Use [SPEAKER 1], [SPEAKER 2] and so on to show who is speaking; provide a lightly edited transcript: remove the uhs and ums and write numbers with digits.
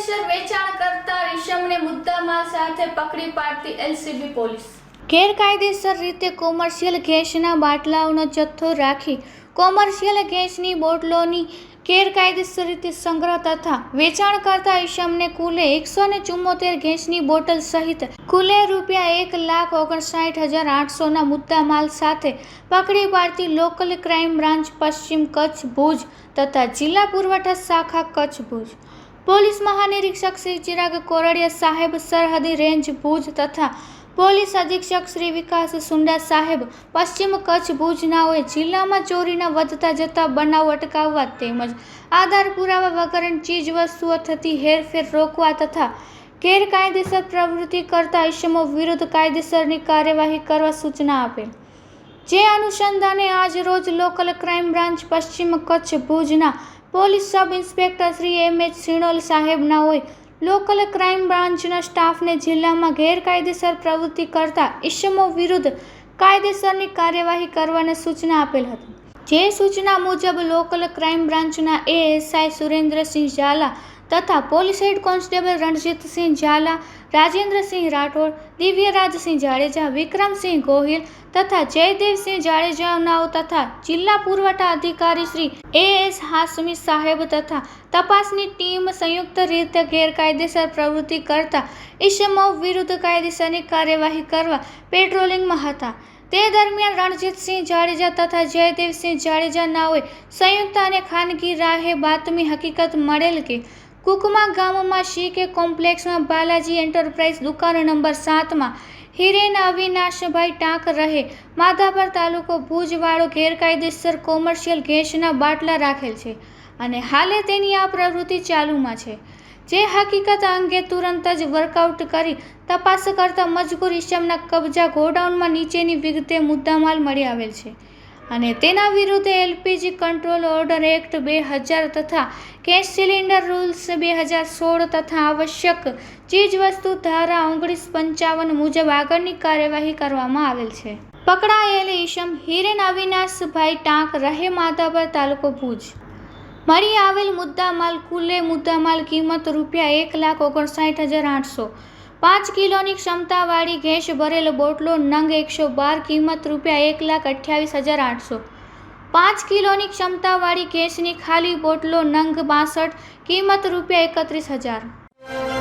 [SPEAKER 1] ગેરકાયદેસર વેચાણ કરતા ઈસમને મુદ્દામાલ સાથે પકડી પાડતી એલસીબી પોલીસ।
[SPEAKER 2] ગેરકાયદેસર રીતે કોમર્શિયલ ગેસના બાટલાઓનો જથ્થો રાખી કોમર્શિયલ ગેસની બોટલોની ગેરકાયદેસર રીતે સંગ્રહ તથા વેચાણ કરતા ઈસમને કુલે 174 ગેસની બોટલ સહિત કુલે ₹1,59,800ના મુદ્દામાલ સાથે પકડી પાડતી લોકલ ક્રાઇમ બ્રાન્ચ પશ્ચિમ કચ્છ ભુજ તથા જિલ્લા પુરવઠા શાખા કચ્છ ભુજ પોલીસ મહાનિરીક્ષક શ્રી ચિરાગ કોરડિયા સાહેબ, સરહદી રેન્જ ભુજ તથા પોલીસ અધિક્ષક શ્રી વિકાસ સુંડા સાહેબ, પશ્ચિમ કચ્છ ભુજનાઓએ જિલ્લામાં ચોરીના વધતા જતા બનાવ અટકાવવા તેમજ આધાર પુરાવા વગરની ચીજવસ્તુઓ થતી હેરફેર રોકવા તથા ગેરકાયદેસર પ્રવૃત્તિ કરતા ઈસમો વિરુદ્ધ કાયદેસરની કાર્યવાહી કરવા સૂચના આપેલ। જે અનુસંધાને આજ રોજ લોકલ ક્રાઇમ બ્રાન્ચ પશ્ચિમ કચ્છ ભુજના police sub inspector Shri M H. Sinol સાહેબનાઓએ લોકલ ક્રાઇમ બ્રાન્ચના સ્ટાફને જિલ્લામાં ગેરકાયદેસર પ્રવૃત્તિ કરતા ઈસમો વિરુદ્ધ કાયદેસરની કાર્યવાહી કરવાની સૂચના આપેલ હતી। જે સૂચના મુજબ લોકલ ક્રાઇમ બ્રાન્ચના એએસઆઈ સુરેન્દ્રસિંહ ઝાલા તથા police head constable Ranjitsinh Jhala, Rajendrasinh Rathod, Divyarajsinh Jadeja, Vikramsinh Gohil તથા જયદેવસિંહ જાડેજાનાઓ તથા જિલ્લા પુરવઠા અધિકારી શ્રી એએસ હાસમી સાહેબ તથા તપાસની ટીમ સંયુક્ત રીતે ગેરકાયદેસર પ્રવૃત્તિ કરતા ઈસમો વિરુદ્ધ કાયદેસરની કાર્યવાહી કરવા પેટ્રોલિંગમાં હતા। તે દરમિયાન રણજીતસિંહ જાડેજા તથા જયદેવસિંહ જાડેજાનાઓએ સંયુક્ત અને ખાનગી રાહે બાતમી હકીકત મળેલ કે કુકમા ગામમાં સીકે કોમ્પ્લેક્સમાં બાલાજી એન્ટરપ્રાઇઝ દુકાન નંબર 7માં હિરેન અવિનાશભાઈ ટાંક રહે માધાપર તાલુકો ભુજવાળો ગેરકાયદેસર કોમર્શિયલ ગેસના બાટલા રાખેલ છે અને હાલે તેની આ પ્રવૃત્તિ ચાલુમાં છે। જે હકીકત અંગે તુરંત જ વર્કઆઉટ કરી તપાસ કરતા મજકૂર ઈસમના કબજા ગોડાઉનમાં નીચેની વિગતે મુદ્દામાલ મળી આવેલ છે અને તેના વિરુદ્ધ એલપીજી કંટ્રોલ ઓર્ડર એક્ટ 2000 તથા ગેસ સિલિન્ડર રૂલ્સ 2016 તથા આવશ્યક ચીજવસ્તુ ધારા 1955 મુજબ આગળની કાર્યવાહી કરવામાં આવેલ છે। પકડાયેલ ઈસમ હિરેન અવિનાશભાઈ ટાંક રહે માધાપર તાલુકો ભુજ। મળી આવેલ મુદ્દામાલ કુલે મુદ્દામાલ કિંમત ₹1,59,800, 5 કિલોની ક્ષમતાવાળી ગેસ ભરેલ બોટલો નંગ 112 કિંમત ₹1,28,800, 5 કિલોની ક્ષમતાવાળી ગેસની ખાલી બોટલો નંગ 62 કિંમત ₹31,000।